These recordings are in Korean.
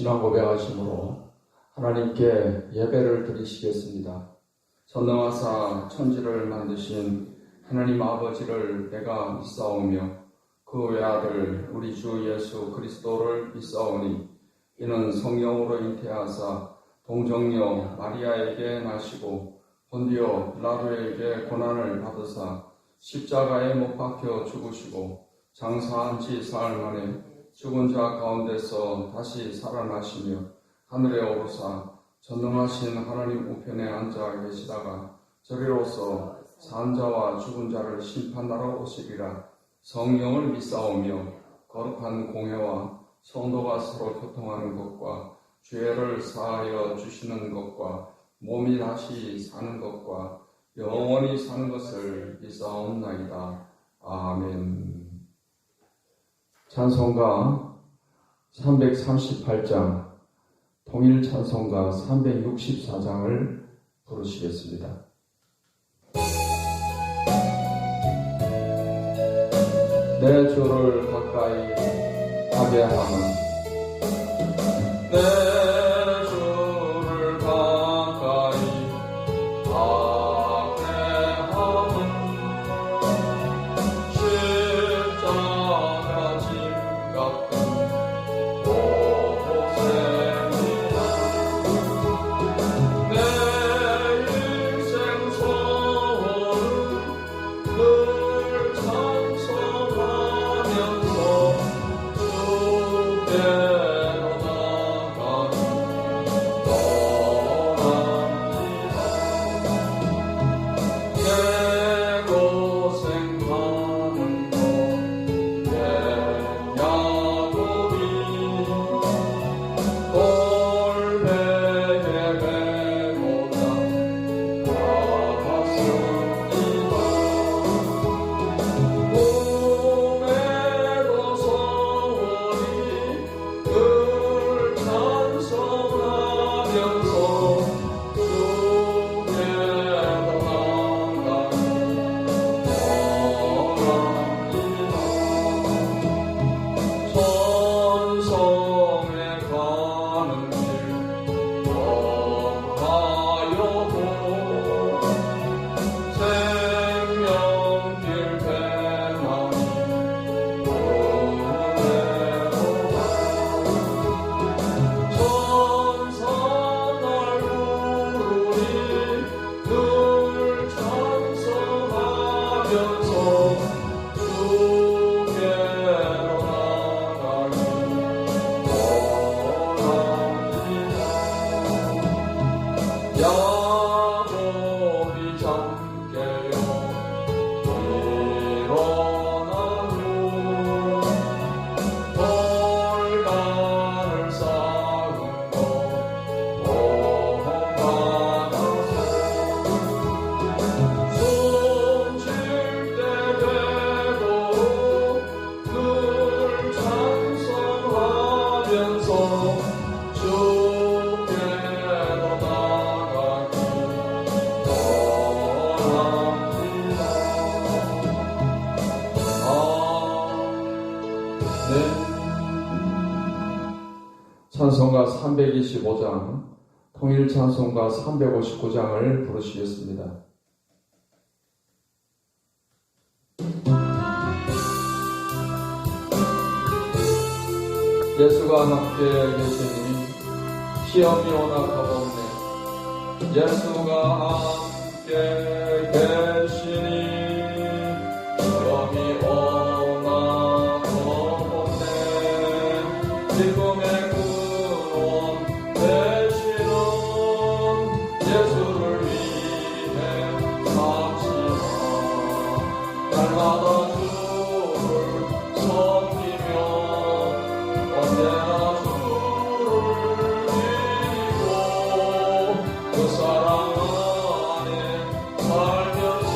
신앙 고백하심으로 하나님께 예배를 드리시겠습니다. 전능하사 천지를 만드신 하나님 아버지를 내가 믿사오며 그 외아들 우리 주 예수 그리스도를 믿사오니 이는 성령으로 잉태하사 동정녀 마리아에게 나시고 본디오 빌라도에게 고난을 받으사 십자가에 못 박혀 죽으시고 장사한 지 사흘 만에 죽은 자 가운데서 다시 살아나시며 하늘에 오르사 전능하신 하나님 우편에 앉아 계시다가 저리로서 산 자와 죽은 자를 심판하러 오시리라. 성령을 믿사오며 거룩한 공회와 성도가 서로 교통하는 것과 죄를 사하여 주시는 것과 몸이 다시 사는 것과 영원히 사는 것을 믿사옵나이다. 아멘. 찬송가 338장, 통일 찬송가 364장을 부르시겠습니다. 내 주를 가까이 하게 하면 내 주를 가까이 하게 하면 십자가 짐 같은 고생이다. 내 인생 소원을 늘 찬송하면서 주께로 나가니 떠납니다. 내 고생 많은 것 내 야곱이 골배에 메고자 나갔습니다. 몸에도 소원이 늘 찬송하면서 주께로 나가니 떠납니다. 천성에 가는 길 험하여도 생명길 대나니 은혜로다. 천사날 부르니 늘 찬송하면서 주께로 나가니 떠납니다. 야곱이 잠깨어 일어나고 돌간을 쌓은 것 보험받아서 숨쉴 때 되도록 늘 찬송하면서 주께로 나가니 떠납니다. 아멘. 찬송가 325장, 통일 찬송가 359장을 부르시겠습니다. 예수가 함께 계시니 시험이 오나 가보네. 예수가 함께 계시니 시험이 오나 가보네. 기쁨의 근원 되시는 예수를 위해 삽시다. 날마다 주를 섬기며 언제나 주를 믿고 그 사랑 안에 살면서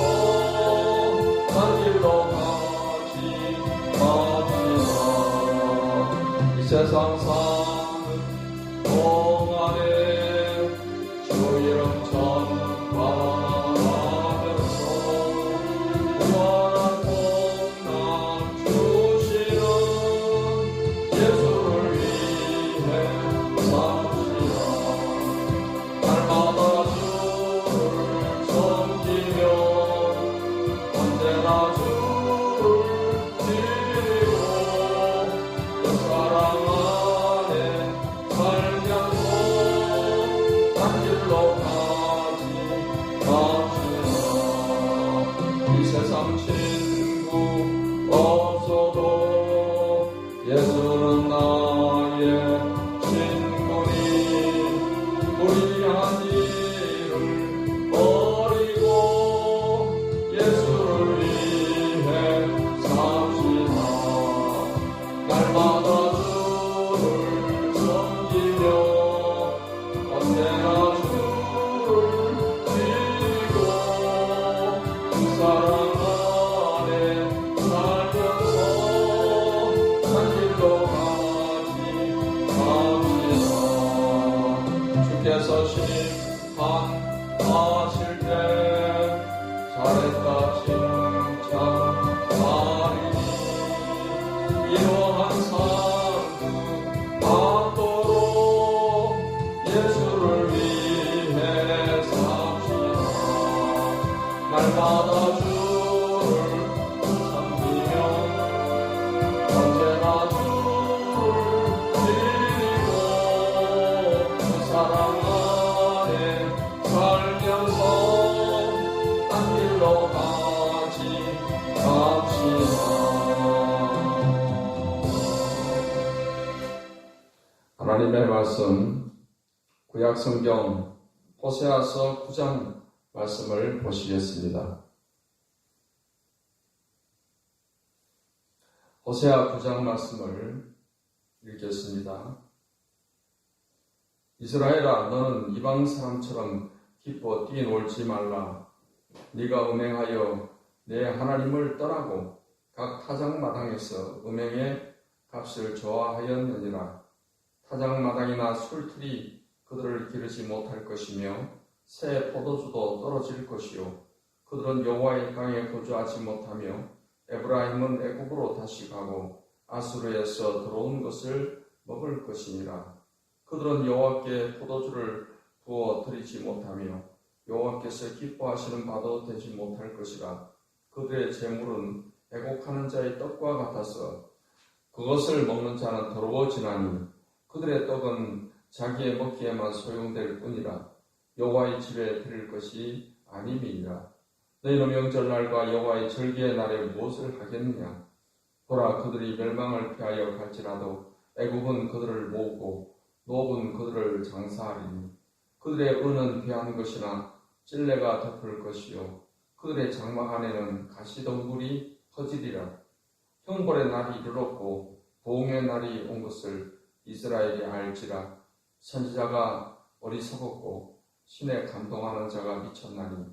주께서 심판하실 때 잘했다 칭찬하리니 이러한 상급 받도록 예수를 위해 삽시다. 날마다 주를 섬기며 언제나 주를 드리고 그 사랑 안에 살면서 딴 길로 가지 갑시다. 하나님의 말씀 구약 성경 호세아서 9장 말씀을 보시겠습니다. 호세아 9장 말씀을 읽겠습니다. 이스라엘아, 너는 이방 사람처럼 기뻐 뛰놀지 말라. 네가 음행하여 내 하나님을 떠나고 각 타작마당에서 음행의 값을 좋아하였느니라. 타작마당이나 술틀이 그들을 기르지 못할 것이며 새 포도주도 떨어질 것이요 그들은 여호와의 땅에 거주하지 못하며 에브라임은 애굽으로 다시 가고 아수르에서 들어온 것을 먹을 것이니라. 그들은 여호와께 포도주를 부어 드리지 못하며 여호와께서 기뻐하시는 바도 되지 못할 것이라. 그들의 재물은 애곡하는 자의 떡과 같아서 그것을 먹는 자는 더러워지나니 그들의 떡은 자기의 먹기에만 소용될 뿐이라. 여호와의 집에 드릴 것이 아님이니라. 너희는 명절날과 여호와의 절기의 날에 무엇을 하겠느냐? 보라, 그들이 멸망을 피하여 갈지라도 애굽은 그들을 모으고 노업은 그들을 장사하리니 그들의 은은 귀한 것이나 찔레가 덮을 것이요 그들의 장막 안에는 가시덩굴이 퍼지리라. 형벌의 날이 이르렀고 보응의 날이 온 것을 이스라엘이 알지라. 선지자가 어리석었고 신에 감동하는 자가 미쳤나니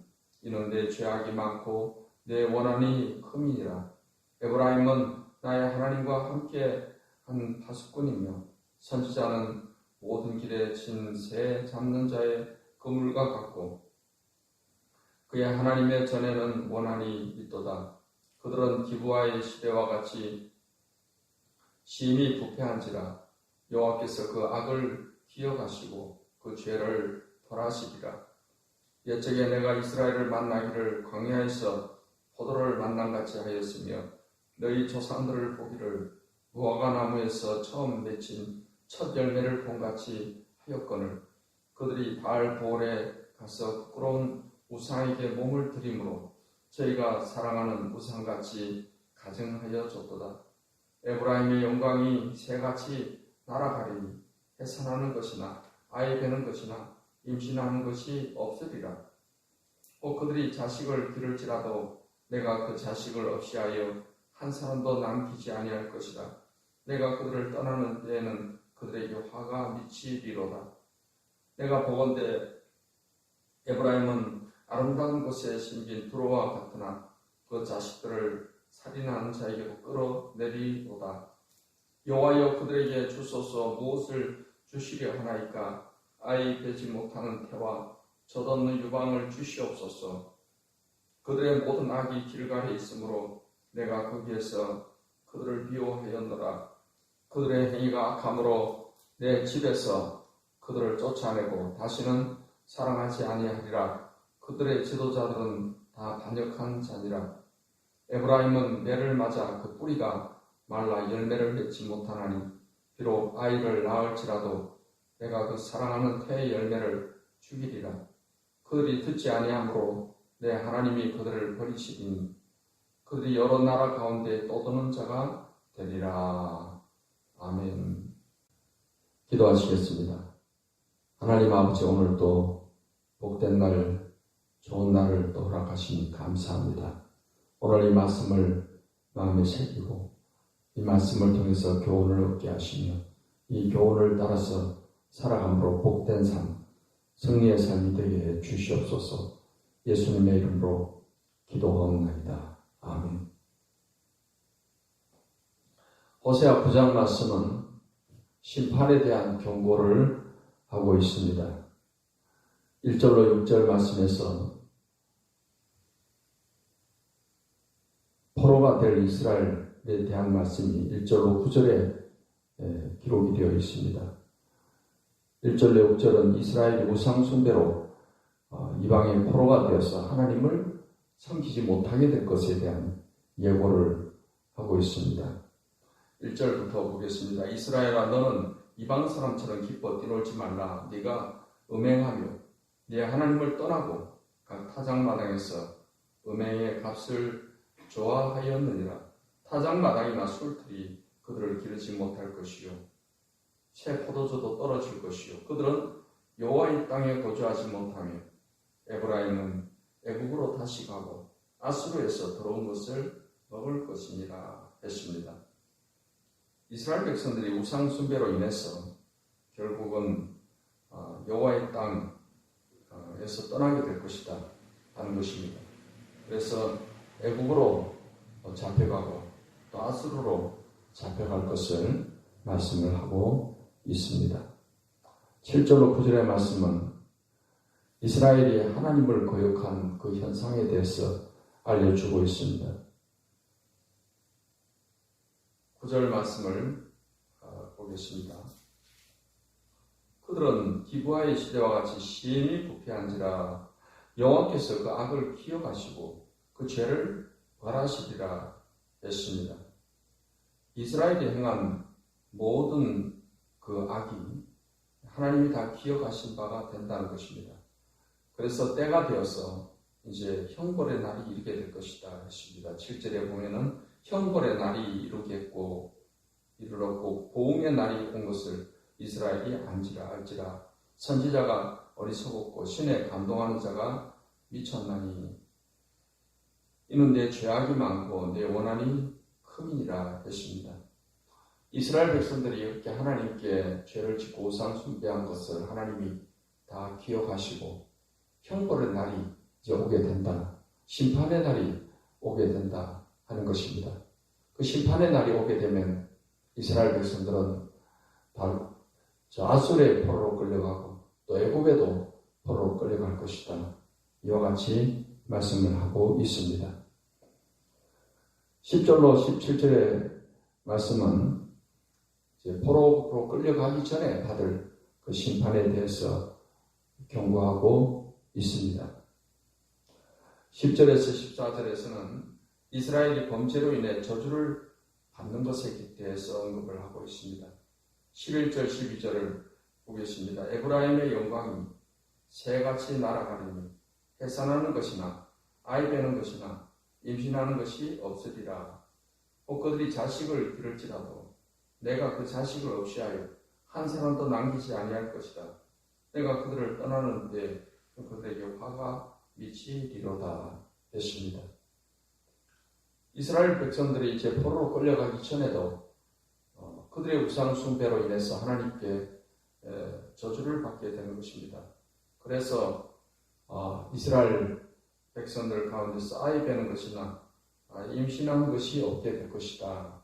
이는 내 죄악이 많고 내 원한이 큼이니라. 에브라임은 나의 하나님과 함께 한 파수꾼이며 선지자는 모든 길에 진 새 잡는 자의 그물과 같고 그의 하나님의 전에는 원한이 있도다. 그들은 기브아의 시대와 같이 심히 부패한지라. 여호와께서 그 악을 기억하시고 그 죄를 벌하시리라. 옛적에 내가 이스라엘을 만나기를 광야에서 포도를 만남같이 하였으며 너희 조상들을 보기를 무화과 나무에서 처음 맺힌 첫 열매를 본같이 하였거늘 그들이 바알 보올에 가서 부끄러운 우상에게 몸을 들이므로 저희가 사랑하는 우상같이 가증하여 줬도다. 에브라임의 영광이 새같이 날아가리니 해산하는 것이나 아이 베는 것이나 임신하는 것이 없으리라. 꼭 그들이 자식을 기를지라도 내가 그 자식을 없이하여 한 사람도 남기지 아니할 것이다. 내가 그들을 떠나는 때에는 그들에게 화가 미치리로다. 내가 보건대 에브라임은 아름다운 곳에 심긴 두로와 같으나 그 자식들을 살인하는 자에게로 끌어내리로다. 여호와여, 그들에게 주소서. 무엇을 주시려 하나이까? 아이 되지 못하는 태와 젖없는 유방을 주시옵소서. 그들의 모든 악이 길갈에 있으므로 내가 거기에서 그들을 미워하였노라. 그들의 행위가 악함으로 내 집에서 그들을 쫓아내고 다시는 사랑하지 아니하리라. 그들의 지도자들은 다 반역한 자니라. 에브라임은 매를 맞아 그 뿌리가 말라 열매를 맺지 못하나니 비록 아이를 낳을지라도 내가 그 사랑하는 태의 열매를 죽이리라. 그들이 듣지 아니하므로 내 하나님이 그들을 버리시리니 그들이 여러 나라 가운데 떠도는 자가 되리라. 아멘. 기도하시겠습니다. 하나님 아버지, 오늘도 복된 날, 좋은 날을 또 허락하시니 감사합니다. 오늘 이 말씀을 마음에 새기고 이 말씀을 통해서 교훈을 얻게 하시며 이 교훈을 따라서 살아감으로 복된 삶, 승리의 삶이 되게 해 주시옵소서. 예수님의 이름으로 기도하옵나이다. 아멘. 호세아 9장 말씀은 심판에 대한 경고를 하고 있습니다. 1절로 6절 말씀에서 포로가 될 이스라엘에 대한 말씀이 1절로 9절에 기록이 되어 있습니다. 1절로 6절은 이스라엘이 우상 숭배로 이방의 포로가 되어서 하나님을 섬기지 못하게 될 것에 대한 예고를 하고 있습니다. 1절부터 보겠습니다. 이스라엘아, 너는 이방 사람처럼 기뻐 뛰놀지 말라. 네가 음행하며 네 하나님을 떠나고 각 타작마당에서 음행의 값을 좋아하였느니라. 타작마당이나 술틀이 그들을 기르지 못할 것이요 새 포도주도 떨어질 것이요 그들은 여호와의 땅에 거주하지 못하며 에브라임은 애국으로 다시 가고 아수르에서 들어온 것을 먹을 것이니라 했습니다. 이스라엘 백성들이 우상 숭배로 인해서 결국은 여호와의 땅에서 떠나게 될 것이다 하는 것입니다. 그래서 애국으로 잡혀가고 또 아수르로 잡혀갈 것을 말씀을 하고 있습니다. 7절로 9절의 말씀은 이스라엘이 하나님을 거역한 그 현상에 대해서 알려주고 있습니다. 9절 말씀을 보겠습니다. 그들은 기브아의 시대와 같이 시인이 부패한지라 여호와께서 그 악을 기억하시고 그 죄를 벌하시리라 했습니다. 이스라엘이 행한 모든 그 악이 하나님이 다 기억하신 바가 된다는 것입니다. 그래서 때가 되어서 이제 형벌의 날이 이르게 될 것이다 했습니다. 7절에 보면은 형벌의 날이 이르렀고 보응의 날이 온 것을 이스라엘이 알지라 선지자가 어리석었고 신에 감동하는 자가 미쳤나니 이는 내 죄악이 많고 내 원한이 큼이니라 했습니다. 이스라엘 백성들이 이렇게 하나님께 죄를 짓고 우상 숭배한 것을 하나님이 다 기억하시고 형벌의 날이 이제 오게 된다. 심판의 날이 오게 된다 하는 것입니다. 그 심판의 날이 오게 되면 이스라엘 백성들은 바로 아수르의 포로로 끌려가고 또 애굽에도 포로로 끌려갈 것이다. 이와 같이 말씀을 하고 있습니다. 10절로 17절의 말씀은 이제 포로로 끌려가기 전에 받을 그 심판에 대해서 경고하고 있습니다. 10절에서 14절에서는 이스라엘이 범죄로 인해 저주를 받는 것에 대해서 언급을 하고 있습니다. 11절, 12절을 보겠습니다. 에브라임의 영광이 새같이 날아가리니 해산하는 것이나 아이 베는 것이나 임신하는 것이 없으리라. 혹 그들이 자식을 기를지라도 내가 그 자식을 없이하여 한 사람도 남기지 아니할 것이다. 내가 그들을 떠나는데 그들에게 화가 미치리로다 했습니다. 이스라엘 백성들이 이제 포로로 끌려가기 전에도 그들의 우상 숭배로 인해서 하나님께 저주를 받게 되는 것입니다. 그래서 이스라엘 백성들 가운데서 아이 베는 것이나 임신하는 것이 없게 될 것이다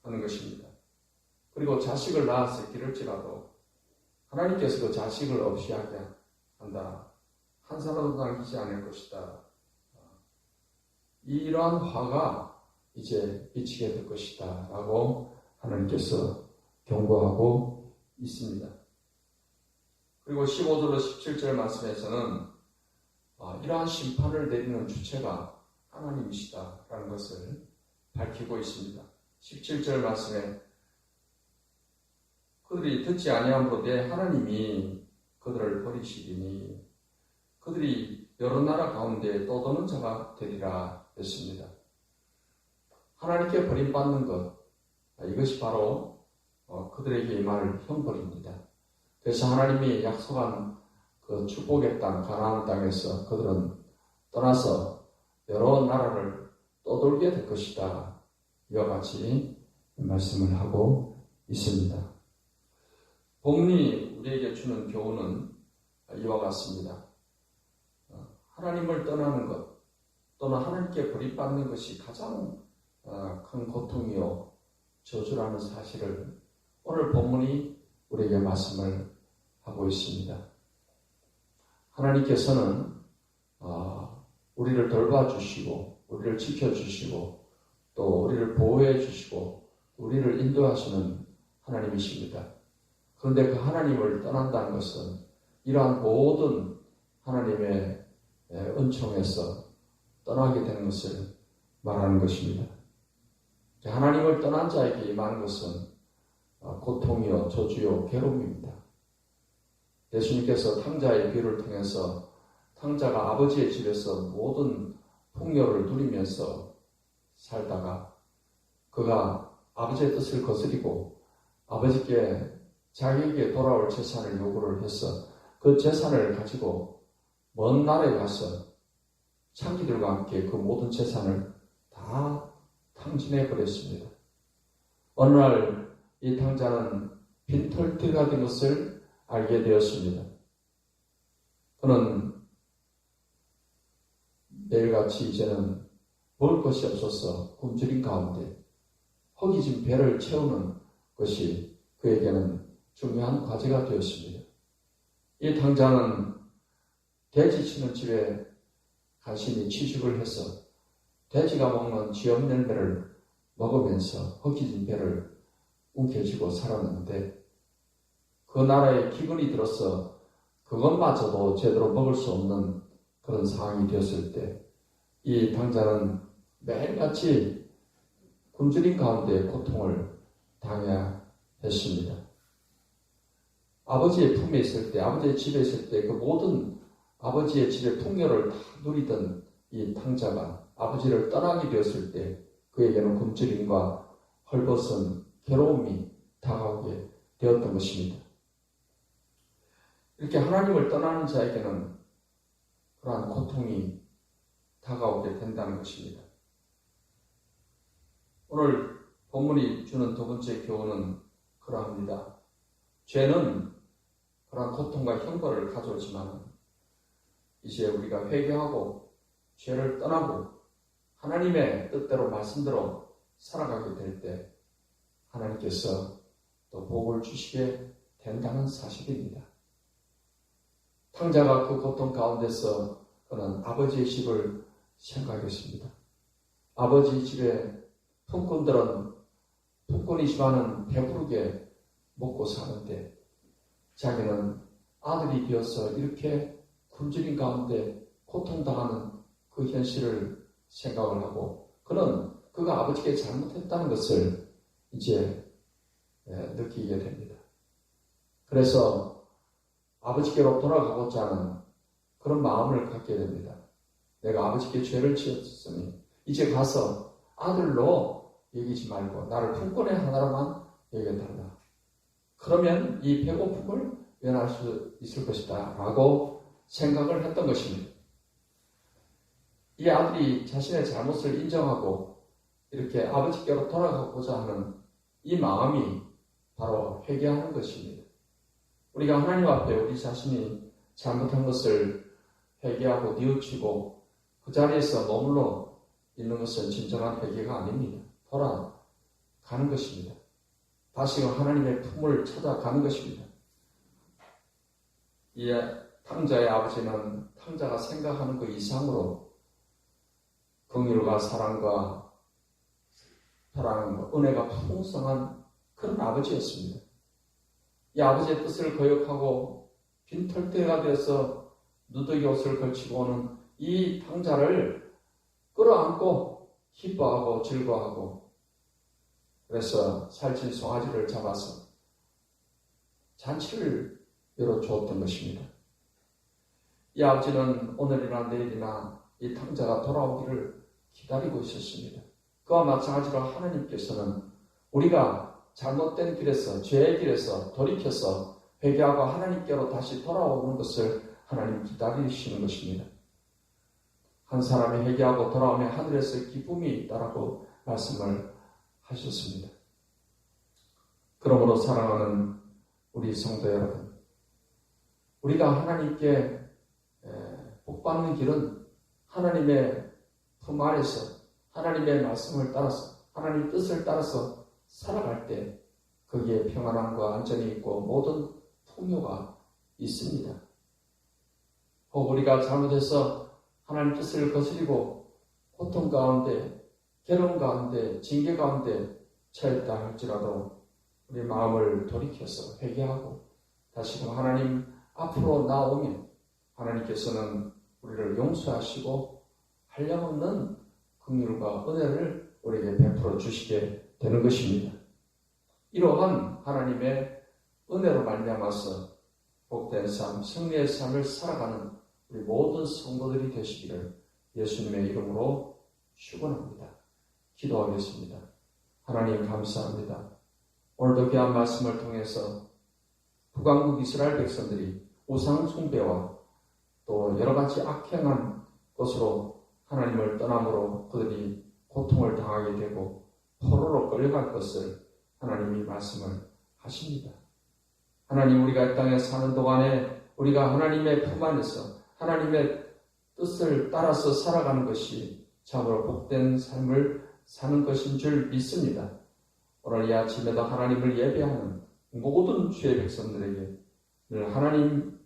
하는 것입니다. 그리고 자식을 낳아서 기를지라도 하나님께서 그 자식을 없이 하게 한다. 한 사람도 남기지 않을 것이다. 이러한 화가 이제 미치게 될 것이다 라고 하나님께서 경고하고 있습니다. 그리고 15절로 17절 말씀에서는 이러한 심판을 내리는 주체가 하나님이시다 라는 것을 밝히고 있습니다. 17절 말씀에 그들이 듣지 아니함으로 내 하나님이 그들을 버리시리니 그들이 여러 나라 가운데 떠도는 자가 되리라 했습니다. 하나님께 버림받는 것, 이것이 바로 그들에게 임할 형벌입니다. 그래서 하나님이 약속한 그 축복의 땅, 가나안 땅에서 그들은 떠나서 여러 나라를 떠돌게 될 것이다. 이와 같이 말씀을 하고 있습니다. 본문이 우리에게 주는 교훈은 이와 같습니다. 하나님을 떠나는 것 또는 하나님께 버림받는 것이 가장 큰 고통이요 저주라는 사실을 오늘 본문이 우리에게 말씀을 하고 있습니다. 하나님께서는 우리를 돌봐주시고 우리를 지켜주시고 또 우리를 보호해 주시고 우리를 인도하시는 하나님이십니다. 그런데 그 하나님을 떠난다는 것은 이러한 모든 하나님의 은총에서 떠나게 되는 것을 말하는 것입니다. 하나님을 떠난 자에게 임하는 것은 고통이요, 저주요, 괴로움입니다. 예수님께서 탕자의 비유를 통해서 탕자가 아버지의 집에서 모든 풍요를 누리면서 살다가 그가 아버지의 뜻을 거스리고 아버지께 자기에게 돌아올 재산을 요구를 해서 그 재산을 가지고 먼 나라에 가서 창기들과 함께 그 모든 재산을 다 탕진해 버렸습니다. 어느 날 이 탕자는 빈털터리가 된 것을 알게 되었습니다. 그는 매일같이 이제는 먹을 것이 없어서 굶주린 가운데 허기진 배를 채우는 것이 그에게는 중요한 과제가 되었습니다. 이 탕자는 돼지 치는 집에 간신히 취직을 해서 돼지가 먹는 쥐염 열매를 먹으면서 허기진 배를 움켜쥐고 살았는데 그 나라에 기근이 들어서 그것마저도 제대로 먹을 수 없는 그런 상황이 되었을 때 이 탕자는 매일같이 굶주린 가운데 고통을 당해야 했습니다. 아버지의 품에 있을 때, 아버지의 집에 있을 때 그 모든 아버지의 집의 풍요를 다 누리던 이 탕자가 아버지를 떠나게 되었을 때 그에게는 굶주림과 헐벗은 괴로움이 다가오게 되었던 것입니다. 이렇게 하나님을 떠나는 자에게는 그러한 고통이 다가오게 된다는 것입니다. 오늘 본문이 주는 두 번째 교훈은 그러합니다. 죄는 그러한 고통과 형벌을 가져오지만 이제 우리가 회개하고 죄를 떠나고 하나님의 뜻대로 말씀대로 살아가게 될 때 하나님께서 또 복을 주시게 된다는 사실입니다. 탕자가 그 고통 가운데서 그는 아버지의 집을 생각했습니다. 아버지 집에 품꾼들은 품꾼이지만은 배부르게 먹고 사는데 자기는 아들이 되어서 이렇게 굶주린 가운데 고통당하는 그 현실을 생각을 하고 그는 그가 아버지께 잘못했다는 것을 이제 느끼게 됩니다. 그래서 아버지께로 돌아가고자 하는 그런 마음을 갖게 됩니다. 내가 아버지께 죄를 지었으니 이제 가서 아들로 여기지 말고 나를 품꾼의 하나로만 여겨달라. 그러면 이 배고픔을 면할 수 있을 것이다 라고 생각을 했던 것입니다. 이 아들이 자신의 잘못을 인정하고 이렇게 아버지께로 돌아가고자 하는 이 마음이 바로 회개하는 것입니다. 우리가 하나님 앞에 우리 자신이 잘못한 것을 회개하고 뉘우치고 그 자리에서 머물러 있는 것은 진정한 회개가 아닙니다. 돌아가는 것입니다. 다시 하나님의 품을 찾아가는 것입니다. 이 탕자의 아버지는 탕자가 생각하는 그 이상으로 긍휼과 사랑과 은혜가 풍성한 그런 아버지였습니다. 이 아버지의 뜻을 거역하고 빈털터리가 되어서 누더기 옷을 걸치고 오는 이 탕자를 끌어안고 기뻐하고 즐거워하고 그래서 살찐 송아지를 잡아서 잔치를 열어주었던 것입니다. 이 아버지는 오늘이나 내일이나 이 탕자가 돌아오기를 기다리고 있었습니다. 그와 마찬가지로 하나님께서는 우리가 잘못된 길에서 죄의 길에서 돌이켜서 회개하고 하나님께로 다시 돌아오는 것을 하나님 기다리시는 것입니다. 한 사람이 회개하고 돌아오면 하늘에서 기쁨이 있다라고 말씀을 하셨습니다. 그러므로 사랑하는 우리 성도 여러분, 우리가 하나님께 복받는 길은 하나님의 품 안에서 하나님의 말씀을 따라서 하나님의 뜻을 따라서 살아갈 때 거기에 평안함과 안전이 있고 모든 풍요가 있습니다. 혹 우리가 잘못해서 하나님 뜻을 거스리고 고통 가운데, 괴로움 가운데, 징계 가운데 처했다 할지라도 우리 마음을 돌이켜서 회개하고 다시금 하나님 앞으로 나오면 하나님께서는 우리를 용서하시고 한량없는 긍휼과 은혜를 우리에게 베풀어 주시게 되는 것입니다. 이러한 하나님의 은혜로 말미암아서 복된 삶, 승리의 삶을 살아가는 우리 모든 성도들이 되시기를 예수님의 이름으로 축원합니다. 기도하겠습니다. 하나님 감사합니다. 오늘도 귀한 말씀을 통해서 북왕국 이스라엘 백성들이 우상 숭배와 또 여러 가지 악행한 것으로 하나님을 떠남으로 그들이 고통을 당하게 되고 포로로 끌려갈 것을 하나님이 말씀을 하십니다. 하나님, 우리가 이 땅에 사는 동안에 우리가 하나님의 품 안에서 하나님의 뜻을 따라서 살아가는 것이 참으로 복된 삶을 사는 것인 줄 믿습니다. 오늘 이 아침에도 하나님을 예배하는 모든 주의 백성들에게 늘 하나님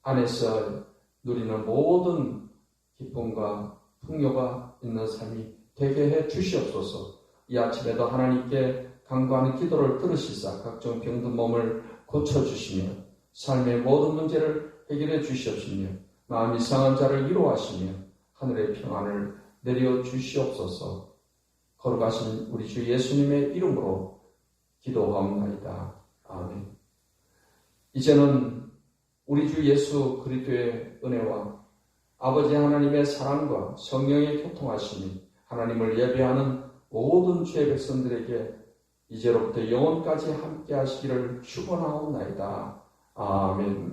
안에서 누리는 모든 기쁨과 풍요가 있는 삶이 되게 해 주시옵소서. 이 아침에도 하나님께 간구하는 기도를 들으시사 각종 병든 몸을 고쳐주시며 삶의 모든 문제를 해결해 주시옵시며 마음이 상한 자를 위로하시며 하늘의 평안을 내려 주시옵소서. 거룩하신 우리 주 예수님의 이름으로 기도하옵나이다. 아멘. 이제는 우리 주 예수 그리스도의 은혜와 아버지 하나님의 사랑과 성령의 교통하심이 하나님을 예배하는 모든 주의 백성들에게 이제로부터 영원까지 함께 하시기를 축원하옵나이다. 아멘.